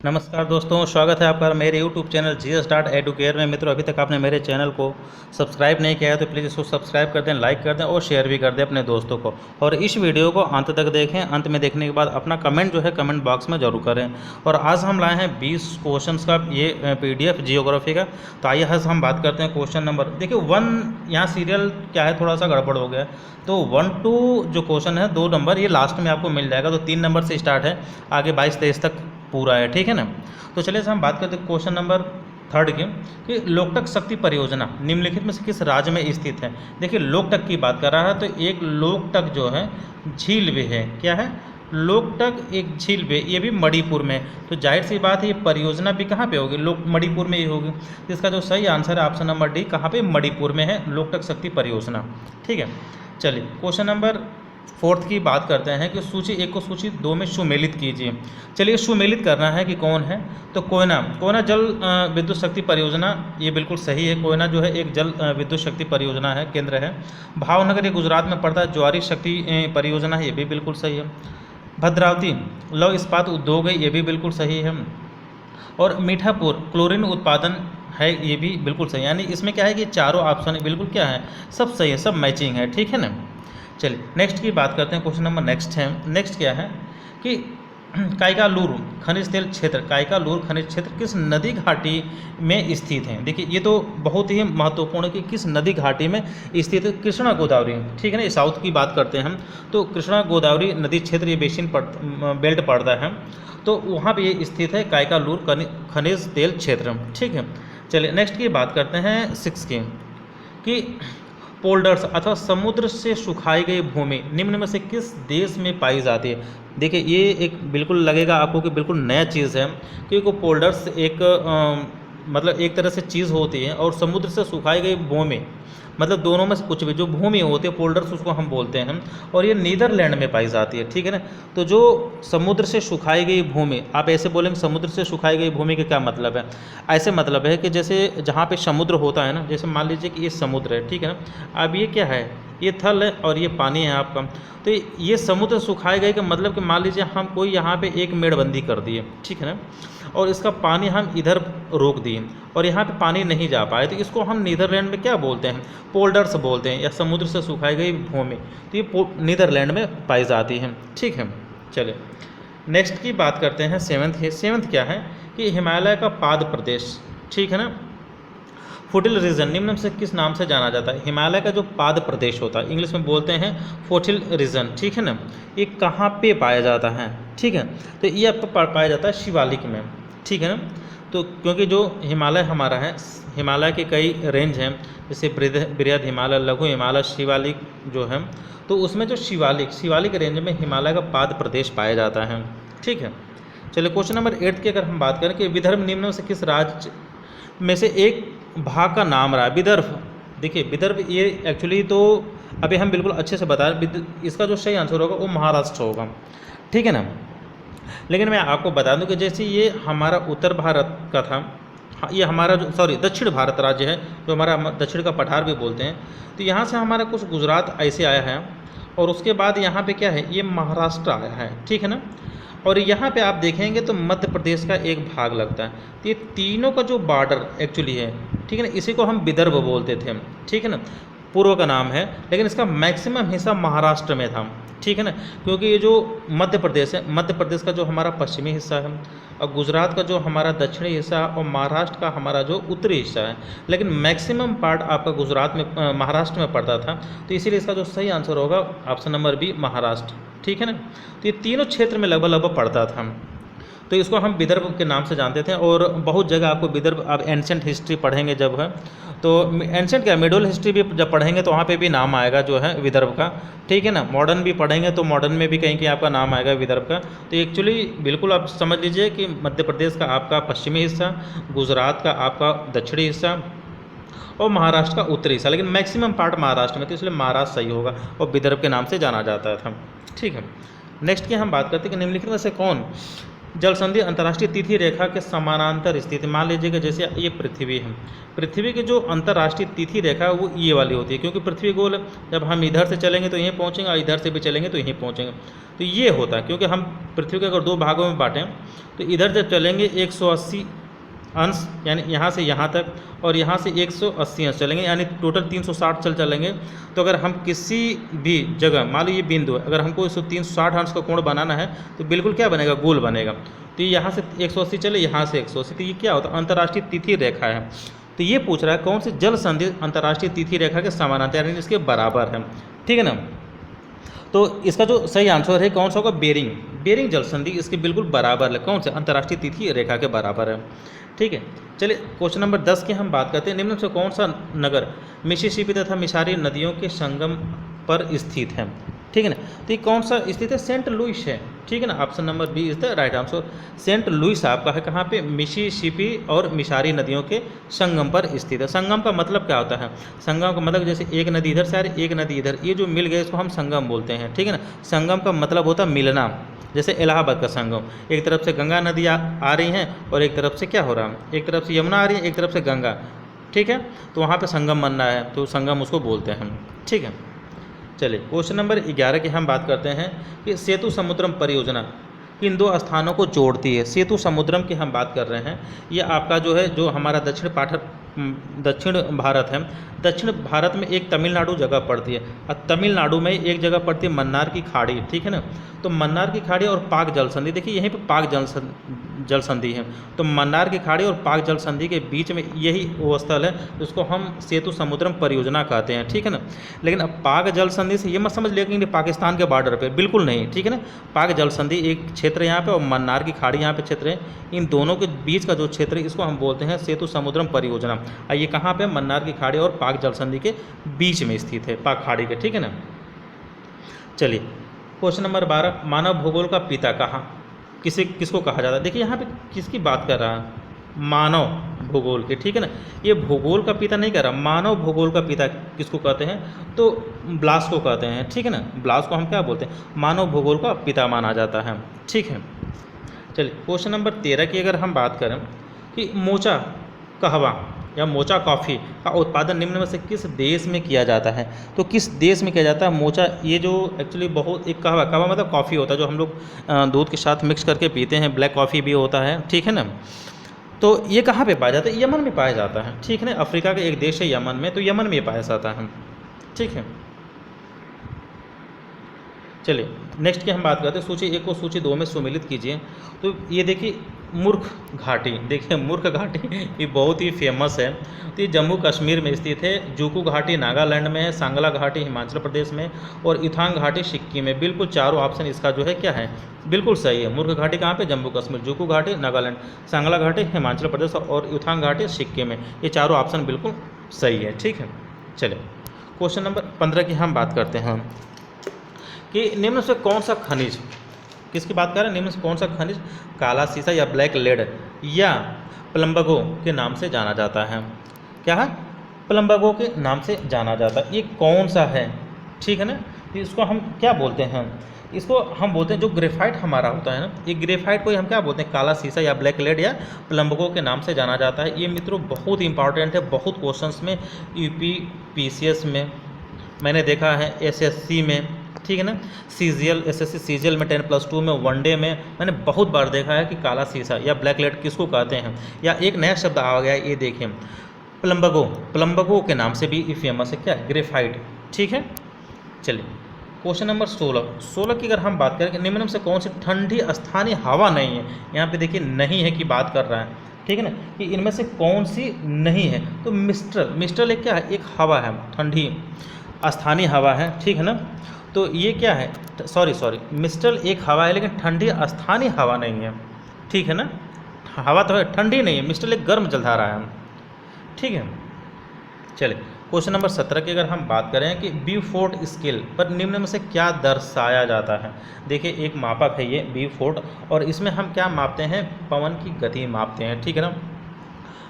नमस्कार दोस्तों, स्वागत है आपका मेरे YouTube चैनल GS.Educare में। मित्रों, अभी तक आपने मेरे चैनल को सब्सक्राइब नहीं किया है तो प्लीज़ इसको सब्सक्राइब कर दें, लाइक कर दें और शेयर भी कर दें अपने दोस्तों को। और इस वीडियो को अंत तक देखें। अंत में देखने के बाद अपना कमेंट जो है कमेंट बॉक्स में ज़रूर करें। और आज हम लाए हैं 20 क्वेश्चन का ये PDF जियोग्राफी का। तो आइए आज हम बात करते हैं क्वेश्चन नंबर। देखिए 1 यहाँ सीरियल क्या है, थोड़ा सा गड़बड़ हो गया। तो 1 2 जो क्वेश्चन है 2 नंबर ये लास्ट में आपको मिल जाएगा। तो 3 नंबर से स्टार्ट है, आगे 22-23 तक पूरा है, ठीक है ना। तो चलिए हम बात करते हैं क्वेश्चन नंबर 3 की कि लोकटक शक्ति परियोजना निम्नलिखित में से किस राज्य में स्थित है। देखिए लोकटक की बात कर रहा है तो एक लोकटक जो है झील भी है। क्या है? लोकटक एक झील भी, ये भी मणिपुर में। तो जाहिर सी बात है ये परियोजना भी कहाँ पे होगी? मणिपुर में ही होगी। इसका जो सही आंसर है ऑप्शन नंबर डी, कहाँ पे? मणिपुर में है लोकटक शक्ति परियोजना, ठीक है। चलिए क्वेश्चन नंबर 4 की बात करते हैं कि सूची 1 को सूची 2 में सुमेलित कीजिए। चलिए सुमेलित करना है कि कौन है। तो कोयना जल विद्युत शक्ति परियोजना, ये बिल्कुल सही है। कोयना जो है एक जल विद्युत शक्ति परियोजना है, केंद्र है। भावनगर ये गुजरात में पड़ता है, ज्वारी शक्ति परियोजना है, ये भी बिल्कुल सही है। भद्रावती लौह इस्पात उद्योग है, ये भी बिल्कुल सही है। और मीठापुर क्लोरीन उत्पादन है, ये भी बिल्कुल सही है। यानी इसमें क्या है कि चारों ऑप्शन बिल्कुल क्या है, सब सही है, सब मैचिंग है, ठीक है ना। चलिए नेक्स्ट की बात करते हैं। क्वेश्चन नंबर नेक्स्ट क्या है कि काइकालूर खनिज तेल क्षेत्र, काइकालूर खनिज क्षेत्र किस नदी घाटी में स्थित है। देखिए ये तो बहुत ही महत्वपूर्ण है कि किस नदी घाटी में स्थित है। कृष्णा गोदावरी, ठीक है ना। ये साउथ की बात करते हैं हम, तो कृष्णा गोदावरी नदी क्षेत्र ये बेसिन बेल्ट पड़ता है, तो वहाँ पे ये स्थित है काइकालूर खनिज तेल क्षेत्र, ठीक है। चलिए नेक्स्ट की बात करते हैं 6 की कि पोल्डर्स अथवा समुद्र से सुखाई गई भूमि निम्न में से किस देश में पाई जाती है। देखिए ये एक बिल्कुल लगेगा आपको कि बिल्कुल नया चीज़ है, क्योंकि पोल्डर्स एक मतलब एक तरह से चीज़ होती है, और समुद्र से सुखाई गई भूमि मतलब दोनों में से कुछ भी जो भूमि होती है, पोल्डर्स उसको हम बोलते हैं, और ये नीदरलैंड में पाई जाती है, ठीक है ना। तो जो समुद्र से सुखाई गई भूमि, आप ऐसे बोलेंगे समुद्र से सुखाई गई भूमि का क्या मतलब है? ऐसे मतलब है कि जैसे जहाँ पे समुद्र होता है ना, जैसे मान लीजिए कि ये समुद्र है, ठीक है ना। अब ये क्या है? ये थल है और ये पानी है आपका। तो ये समुद्र सुखाए गए का मतलब कि मान लीजिए हम कोई यहाँ पे एक मेड़बंदी कर दिए, ठीक है ना, और इसका पानी हम इधर रोक दिए और यहाँ पे पानी नहीं जा पाए, तो इसको हम नीदरलैंड में क्या बोलते हैं? पोल्डर्स बोलते हैं, या समुद्र से सुखाई गई भूमि। तो ये नीदरलैंड में पाई जाती है, ठीक है। चलिए नेक्स्ट की बात करते हैं 7th क्या है कि हिमालय का पाद प्रदेश, ठीक है ना। फुटिल रीजन निम्न से किस नाम से जाना जाता है? हिमालय का जो पाद प्रदेश होता है, इंग्लिश में बोलते हैं फुटिल रीजन, ठीक है ना। ये कहाँ पे पाया जाता है? ठीक है, तो ये आपको पाया जाता है शिवालिक में, ठीक है ना। तो क्योंकि जो हिमालय हमारा है, हिमालय के कई रेंज हैं, जैसे बृहद हिमालय, लघु हिमालय, शिवालिक जो है, तो उसमें जो शिवालिक रेंज में हिमालय का पाद प्रदेश पाया जाता है, ठीक है। चलिए क्वेश्चन नंबर 8 की अगर हम बात करें कि विदर्भ निम्न से किस राज्य में से एक भाग का नाम रहा? विदर्भ, देखिए विदर्भ ये एक्चुअली तो अभी हम बिल्कुल अच्छे से बता रहे, इसका जो सही आंसर होगा वो महाराष्ट्र होगा, ठीक है ना। लेकिन मैं आपको बता दूं कि जैसे ये हमारा उत्तर भारत का था, ये हमारा जो दक्षिण भारत राज्य है, जो हमारा दक्षिण का पठार भी बोलते हैं, तो यहाँ से हमारा कुछ गुजरात ऐसे आया है, और उसके बाद यहाँ पे क्या है, ये महाराष्ट्र आया है, ठीक है ना। और यहाँ पे आप देखेंगे तो मध्य प्रदेश का एक भाग लगता है। तो ये तीनों का जो बॉर्डर एक्चुअली है, ठीक है ना, इसी को हम विदर्भ बोलते थे, ठीक है ना। पूर्व का नाम है, लेकिन इसका मैक्सिमम हिस्सा महाराष्ट्र में था, ठीक है ना। क्योंकि ये जो मध्य प्रदेश है, मध्य प्रदेश का जो हमारा पश्चिमी हिस्सा है, और गुजरात का जो हमारा दक्षिणी हिस्सा है, और महाराष्ट्र का हमारा जो उत्तरी हिस्सा है, लेकिन मैक्सिमम पार्ट आपका गुजरात में महाराष्ट्र में पड़ता था। तो इसीलिए इसका जो सही आंसर होगा ऑप्शन नंबर बी, महाराष्ट्र, ठीक है ना। तो ये तीनों क्षेत्र में लगभग पड़ता था, तो इसको हम विदर्भ के नाम से जानते थे। और बहुत जगह आपको विदर्भ, आप एंशेंट हिस्ट्री पढ़ेंगे जब है, तो एंशेंट क्या मिडल हिस्ट्री भी जब पढ़ेंगे तो वहाँ पे भी नाम आएगा जो है विदर्भ का, ठीक है ना। मॉडर्न भी पढ़ेंगे तो मॉडर्न में भी कहीं आपका नाम आएगा विदर्भ का। तो एक्चुअली बिल्कुल आप समझ लीजिए कि मध्य प्रदेश का आपका पश्चिमी हिस्सा, गुजरात का आपका दक्षिणी हिस्सा, और महाराष्ट्र का उत्तरी हिस्सा, लेकिन मैक्सिमम पार्ट महाराष्ट्र में, तो इसलिए महाराष्ट्र सही होगा और विदर्भ के नाम से जाना जाता था, ठीक है। नेक्स्ट की हम बात करते हैं कि निम्नलिखित में से कौन जल संधि अंतर्राष्ट्रीय तिथि रेखा के समानांतर स्थित, मान लीजिए कि जैसे ये पृथ्वी है, पृथ्वी की जो अंतर्राष्ट्रीय तिथि रेखा है वो ये वाली होती है, क्योंकि पृथ्वी गोल है। जब हम इधर से चलेंगे तो यहीं पहुँचेंगे और इधर से भी चलेंगे तो यहीं पहुँचेंगे। तो ये होता है, क्योंकि हम पृथ्वी के अगर दो भागों में बांटें तो इधर जब चलेंगे 180 अंश यानी यहाँ से यहाँ तक, और यहाँ से 180 अंश चलेंगे, यानी टोटल 360 चलेंगे। तो अगर हम किसी भी जगह, मान लो ये बिंदु है, अगर हमको इस 360 अंश का कोण बनाना है तो बिल्कुल क्या बनेगा, गोल बनेगा। तो ये यहाँ से 180 चले, यहाँ से 180, तो ये क्या होता है, अंतर्राष्ट्रीय तिथि रेखा है। तो ये पूछ रहा है कौन सी जल संधि अंतर्राष्ट्रीय तिथि रेखा के समानांतर यानी इसके बराबर है, ठीक है ना। तो इसका जो सही आंसर है कौन सा होगा, बेरिंग। बेरिंग जल संधि इसके बिल्कुल बराबर है, कौन से, अंतर्राष्ट्रीय तिथि रेखा के बराबर है, ठीक है। चलिए क्वेश्चन नंबर 10 की हम बात करते हैं। निम्न से कौन सा नगर मिसिसिपी तथा मिसारी नदियों के संगम पर स्थित है, ठीक है ना। तो ये कौन सा स्थित है, सेंट लुइस है, ठीक है ना। Option number B is the right answer. Saint Louis आपका है कहाँ पे, मिसिसिपी और मिसारी नदियों के संगम पर स्थित है। संगम का मतलब क्या होता है, संगम का मतलब जैसे एक नदी इधर से आ रही, एक नदी इधर, ये जो मिल गए इसको हम संगम बोलते हैं, ठीक है ना। संगम का मतलब होता है मिलना, जैसे इलाहाबाद का संगम, एक तरफ से गंगा नदी आ रही हैं और एक तरफ से क्या हो रहा है, एक तरफ से यमुना आ रही है, एक तरफ से गंगा, ठीक है। तो वहाँ पे संगम बनना है तो संगम उसको बोलते हैं, ठीक है। चलिए क्वेश्चन नंबर 11 की हम बात करते हैं कि सेतु समुद्रम परियोजना किन दो स्थानों को जोड़ती है। सेतु समुद्रम की हम बात कर रहे हैं, ये आपका जो है, जो हमारा दक्षिण भारत है, दक्षिण भारत में एक तमिलनाडु जगह पड़ती है, और तमिलनाडु में एक जगह पड़ती है मन्नार की खाड़ी, ठीक है ना। तो मन्नार की खाड़ी और पाक जल संधि, देखिए यहीं पे पाक जल संधि है, तो मन्नार की खाड़ी और पाक जल संधि के बीच में यही वो स्थल है जिसको हम सेतु समुद्रम परियोजना कहते हैं, ठीक है ना। लेकिन अब पाक जल संधि से ये मत समझ लिया कि पाकिस्तान के बॉर्डर पे, बिल्कुल नहीं, ठीक है ना। पाक जल संधि एक क्षेत्र यहाँ पे और मन्नार की खाड़ी यहाँ पे क्षेत्र है, इन दोनों के बीच का जो क्षेत्र है इसको हम बोलते हैं सेतु समुद्रम परियोजना। और ये कहाँ पे, मन्नार की खाड़ी और पाक जल संधि के बीच में स्थित है, पाक खाड़ी के, ठीक है ना। चलिए क्वेश्चन नंबर 12, मानव भूगोल का पिता किसको कहा जाता है। देखिए यहाँ पे किसकी बात कर रहा है, मानव भूगोल के, ठीक है ना। ये भूगोल का पिता नहीं कह रहा, मानव भूगोल का पिता किसको कहते हैं, तो ब्लास को कहते हैं, ठीक है ना। ब्लास को हम क्या बोलते हैं, मानव भूगोल का पिता माना जाता है, ठीक है। चलिए क्वेश्चन नंबर 13 की अगर हम बात करें कि मोचा कहवा या मोचा कॉफ़ी का उत्पादन निम्न में से किस देश में किया जाता है। तो किस देश में किया जाता है मोचा, ये जो एक्चुअली बहुत, एक कहवा मतलब कॉफ़ी होता है जो हम लोग दूध के साथ मिक्स करके पीते हैं, ब्लैक कॉफ़ी भी होता है, ठीक है ना। तो ये कहाँ पे पाया जाता है, यमन में पाया जाता है, ठीक है ना। अफ्रीका का एक देश है यमन में, तो यमन में पाया जाता है, ठीक है। चलिए नेक्स्ट की हम बात करते हैं, सूची 1 को सूची 2 में सम्मिलित कीजिए। तो ये देखिए मूर्ख घाटी, देखिए मूर्ख घाटी ये बहुत ही फेमस है। तो ये जम्मू कश्मीर में स्थित है, जूकू घाटी नागालैंड में है, सांगला घाटी हिमाचल प्रदेश में और युथांग घाटी सिक्किम में। बिल्कुल चारों ऑप्शन इसका जो है क्या है, बिल्कुल सही है। मूर्ख घाटी कहाँ पे, जम्मू कश्मीर, जूकू घाटी नागालैंड, सांगला घाटी हिमाचल प्रदेश और युथांग घाटी सिक्किम में। ये चारों ऑप्शन बिल्कुल सही है, ठीक है। चलिए क्वेश्चन नंबर 15 की हम बात करते हैं कि निम्न से कौन सा खनिज, किसकी बात कर रहे हैं, निम्न से कौन सा खनिज काला सीसा या ब्लैक लेड या प्लम्बगो के नाम से जाना जाता है। क्या है, प्लम्बगो के नाम से जाना जाता है। ये कौन सा है, ठीक है ना। इसको हम क्या बोलते हैं, इसको हम बोलते हैं जो ग्रेफाइट हमारा होता है ना, ये ग्रेफाइट को हम क्या बोलते हैं, काला सीसा या ब्लैक लेड या प्लम्बगो के नाम से जाना जाता है। ये मित्रों बहुत इंपॉर्टेंट है, बहुत क्वेश्चंस में यूपी पीसीएस में मैंने देखा है, एसएससी में, ठीक है ना, सीजीएल एसएससी सीजीएल में 10+2 में, वनडे में मैंने बहुत बार देखा है कि काला सीसा या ब्लैक लेड किसको कहते हैं। या एक नया शब्द आ गया, ये देखिए प्लम्बगो, प्लम्बगो के नाम से भी ये फेमस है, क्या, ग्रेफाइट, ठीक है। चलिए क्वेश्चन नंबर 16 की अगर हम बात करें कि निम्न से कौन सी ठंडी स्थानीय हवा नहीं है। यहाँ पे देखिए नहीं है की बात कर रहा है, ठीक है ना, कि इनमें से कौन सी नहीं है। तो मिस्ट्रल एक क्या है, एक हवा है, ठंडी स्थानीय हवा है, ठीक है ना। तो ये क्या है, सॉरी मिस्ट्रल एक हवा है लेकिन ठंडी स्थानीय हवा नहीं है, ठीक है ना। हवा तो है, ठंडी नहीं है, मिस्ट्रल एक गर्म जलधारा है, ठीक है। चलिए क्वेश्चन नंबर 17 की अगर हम बात करें कि ब्यूफोर्ट स्केल पर निम्न में से क्या दर्शाया जाता है। देखिए एक मापक है ये ब्यूफोर्ट, और इसमें हम क्या मापते हैं, पवन की गति मापते हैं, ठीक है ना।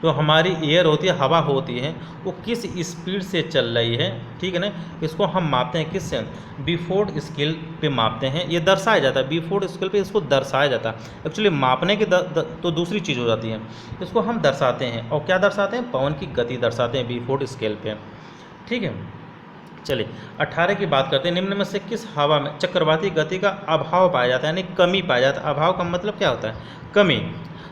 जो हमारी एयर होती है, हवा होती है, वो किस स्पीड से चल रही है, ठीक है ना। इसको हम मापते हैं किससे, बिफोर्ड स्केल पे मापते हैं। ये दर्शाया जाता है बिफोर्ड स्केल पे, इसको दर्शाया जाता है। एक्चुअली मापने की तो दूसरी चीज़ हो जाती है, इसको हम दर्शाते हैं। और क्या दर्शाते हैं, पवन की गति दर्शाते हैं बिफोर्ड स्केल पे, ठीक है। चलिए 18 की बात करते हैं। निम्न में से किस हवा में चक्रवाती गति का अभाव पाया जाता है, यानी कमी पाया जाता है। अभाव का मतलब क्या होता है, कमी।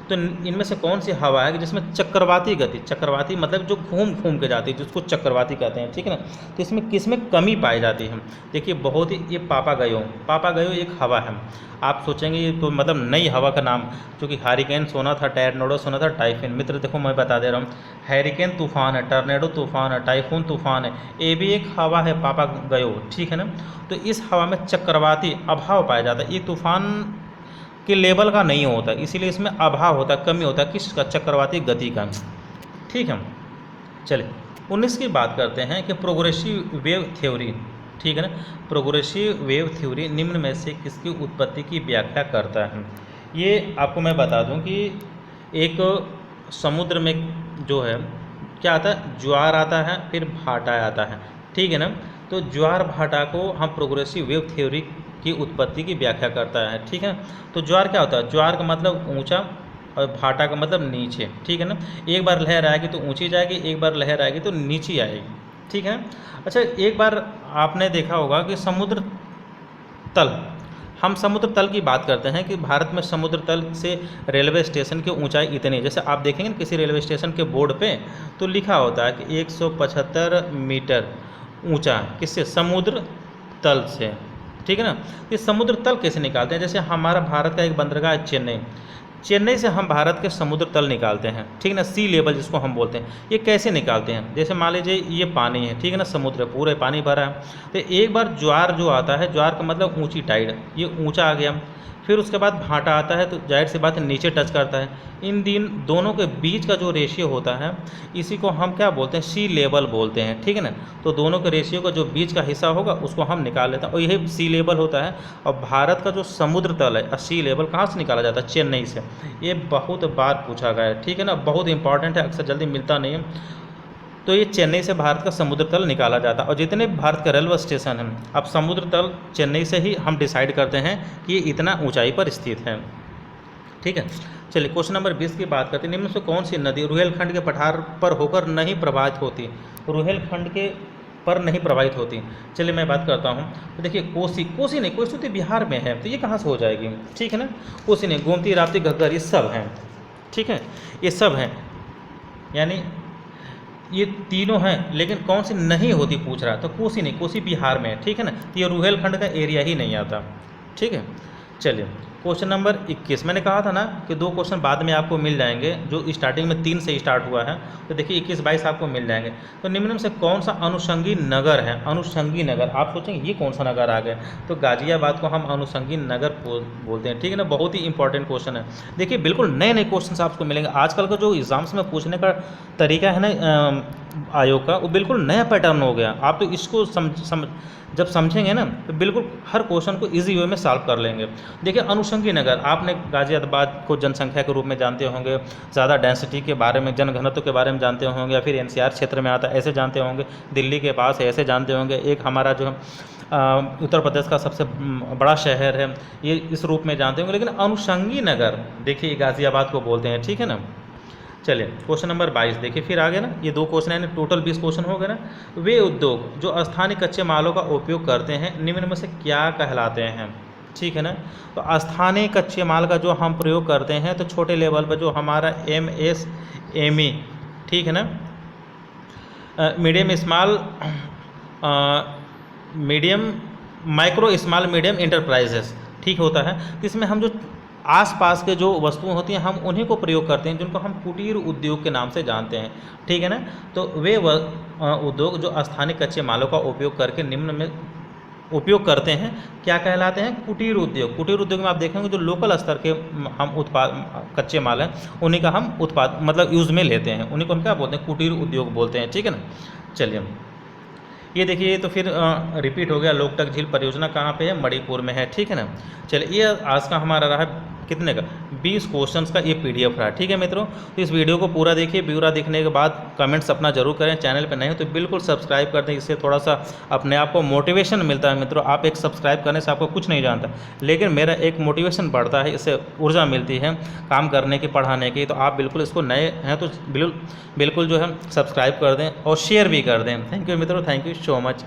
तो इनमें से कौन सी हवा है कि जिसमें चक्रवाती गति, चक्रवाती मतलब जो घूम घूम के जाती है, जिसको चक्रवाती कहते हैं, ठीक है ना। तो इसमें किसमें कमी पाई जाती है, देखिए बहुत ही, ये पापागयो एक हवा है। आप सोचेंगे ये तो मतलब नई हवा का नाम, क्योंकि हैरिकेन सुना था, टर्नेडो सुना था, टाइफून। मित्र देखो मैं बता दे रहा हूँ, हैरिकेन तूफान है, टर्नेडो तूफान है, टाइफून तूफान है, ये भी एक हवा है पापागयो, ठीक है ना। तो इस हवा में चक्रवाती अभाव पाया जाता है। ये तूफान के लेवल का नहीं होता, इसीलिए इसमें अभाव होता है, कमी होता है, किसका, चक्रवाती गति का, ठीक है। चलिए 19 की बात करते हैं कि प्रोग्रेसिव वेव थ्योरी, ठीक है ना। प्रोग्रेसिव वेव थ्योरी निम्न में से किसकी उत्पत्ति की व्याख्या करता है। ये आपको मैं बता दूं कि एक समुद्र में जो है क्या आता है, ज्वार आता है, फिर भाटा आता है, ठीक है ना। तो ज्वार भाटा को हम प्रोग्रेसिव वेव थ्योरी की उत्पत्ति की व्याख्या करता है, ठीक है। तो ज्वार क्या होता है, ज्वार का मतलब ऊंचा और भाटा का मतलब नीचे, ठीक है ना। एक बार लहर आएगी तो ऊंची जाएगी, एक बार लहर आएगी तो नीची आएगी, ठीक है। अच्छा एक बार आपने देखा होगा कि समुद्र तल, हम समुद्र तल की बात करते हैं कि भारत में समुद्र तल से रेलवे स्टेशन की ऊंचाई इतनी, जैसे आप देखेंगे ना किसी रेलवे स्टेशन के बोर्ड पे तो लिखा होता है कि 175 मीटर ऊंचा, किससे, समुद्र तल से, ठीक है ना। ये समुद्र तल कैसे निकालते हैं, जैसे हमारा भारत का एक बंदरगाह है चेन्नई, चेन्नई से हम भारत के समुद्र तल निकालते हैं, ठीक है ना, सी लेवल जिसको हम बोलते हैं। ये कैसे निकालते हैं, जैसे मान लीजिए ये पानी है, ठीक है ना, समुद्र पूरे पानी भरा है, तो एक बार ज्वार जो आता है, ज्वार का मतलब ऊंची टाइड, ये ऊंचा आ गया, फिर उसके बाद भाटा आता है तो जाहिर सी बात है नीचे टच करता है। इन दोनों के बीच का जो रेशियो होता है इसी को हम क्या बोलते हैं, सी लेवल बोलते हैं, ठीक है ना। तो दोनों के रेशियो का जो बीच का हिस्सा होगा उसको हम निकाल लेते हैं, और यही सी लेवल होता है। और भारत का जो समुद्र तल है, सी लेवल कहाँ से निकाला जाता है, चेन्नई से। ये बहुत बार पूछा गया है, ठीक है ना, बहुत इंपॉर्टेंट है, अक्सर जल्दी मिलता नहीं है। तो ये चेन्नई से भारत का समुद्र तल निकाला जाता है। और जितने भारत का रेलवे स्टेशन हैं, अब समुद्र तल चेन्नई से ही हम डिसाइड करते हैं कि ये इतना ऊंचाई पर स्थित है, ठीक है। चलिए क्वेश्चन नंबर 20 की बात करते हैं। निम्न से कौन सी नदी रुहेलखंड के पठार पर होकर नहीं प्रवाहित होती, रुहेलखंड के पर नहीं प्रवाहित होती। चलिए मैं बात करता हूँ, तो देखिए कोसी नहीं, कोसी तो बिहार में है, तो ये कहाँ से हो जाएगी, ठीक है ना। कोसी नहीं, गोमती, राप्ती, घग्गर, ये सब हैं, ठीक है, ये सब हैं, यानी ये तीनों हैं, लेकिन कौन सी नहीं होती पूछ रहा है, तो कोसी नहीं, कोसी बिहार में है, ठीक है ना। तो ये रुहेलखंड का एरिया ही नहीं आता, ठीक है। चलिए क्वेश्चन नंबर 21, मैंने कहा था ना कि 2 क्वेश्चन बाद में आपको मिल जाएंगे, जो स्टार्टिंग में 3 से स्टार्ट हुआ है, तो देखिए 21, 22 आपको मिल जाएंगे। तो निम्न में से कौन सा अनुषंगी नगर है, अनुषंगी नगर, आप सोचेंगे ये कौन सा नगर आ गया, तो गाजियाबाद को हम अनुषंगी नगर बोलते हैं, ठीक है ना। बहुत ही इंपॉर्टेंट क्वेश्चन है। देखिए बिल्कुल नए नए क्वेश्चन आपको मिलेंगे। आजकल का जो एग्जाम्स में पूछने का तरीका है ना आयोग का, वो बिल्कुल नया पैटर्न हो गया। आप तो इसको जब समझेंगे ना तो बिल्कुल हर क्वेश्चन को इजी वे में सॉल्व कर लेंगे। देखिए अनुषंगी नगर, आपने गाजियाबाद को जनसंख्या के रूप में जानते होंगे, ज़्यादा डेंसिटी के बारे में, जनघनत्व के बारे में जानते होंगे, या फिर एनसीआर क्षेत्र में आता है ऐसे जानते होंगे, दिल्ली के पास है ऐसे जानते होंगे, एक हमारा जो उत्तर प्रदेश का सबसे बड़ा शहर है ये इस रूप में जानते होंगे। लेकिन अनुषंगी नगर देखिए गाजियाबाद को बोलते हैं, ठीक है ना। चलिए क्वेश्चन नंबर 22 देखिए, फिर आगे ना ये 2 क्वेश्चन है, टोटल 20 क्वेश्चन हो गए ना। वे उद्योग जो स्थानीय कच्चे मालों का उपयोग करते हैं निम्न में से क्या कहलाते हैं, ठीक है ना। तो स्थानीय कच्चे माल का जो हम प्रयोग करते हैं, तो छोटे लेवल पर जो हमारा MSME, ठीक है ना, medium small medium micro small medium enterprises, ठीक होता है। तो इसमें हम जो आसपास के जो वस्तुएं होती हैं हम उन्हीं को प्रयोग करते हैं, जिनको हम कुटीर उद्योग के नाम से जानते हैं, ठीक है ना। तो वे उद्योग जो स्थानीय कच्चे मालों का उपयोग करके निम्न में उपयोग करते हैं क्या कहलाते हैं, कुटीर उद्योग। कुटीर उद्योग में आप देखेंगे जो लोकल स्तर के हम उत्पाद कच्चे माल हैं उन्हीं का हम उत्पाद मतलब यूज़ में लेते हैं, उन्हीं को हम क्या बोलते हैं, कुटीर उद्योग बोलते हैं, ठीक है ना। चलिए ये देखिए तो फिर रिपीट हो गया, लोकटक झील परियोजना कहाँ पे है, मणिपुर में है, ठीक है ना। चलिए ये आज का हमारा रहा कितने का 20 क्वेश्चंस का ये PDF रहा। ठीक है मित्रों, तो इस वीडियो को पूरा देखिए, ब्यौरा देखने के बाद कमेंट्स अपना जरूर करें। चैनल पर नहीं हो तो बिल्कुल सब्सक्राइब कर दें, इससे थोड़ा सा अपने आप को मोटिवेशन मिलता है मित्रों। आप एक सब्सक्राइब करने से आपको कुछ नहीं जानता, लेकिन मेरा एक मोटिवेशन बढ़ता है, इससे ऊर्जा मिलती है काम करने की, पढ़ाने की। तो आप बिल्कुल इसको नए हैं तो बिल्कुल जो है सब्सक्राइब कर दें और शेयर भी कर दें। थैंक यू मित्रों, थैंक यू सो मच।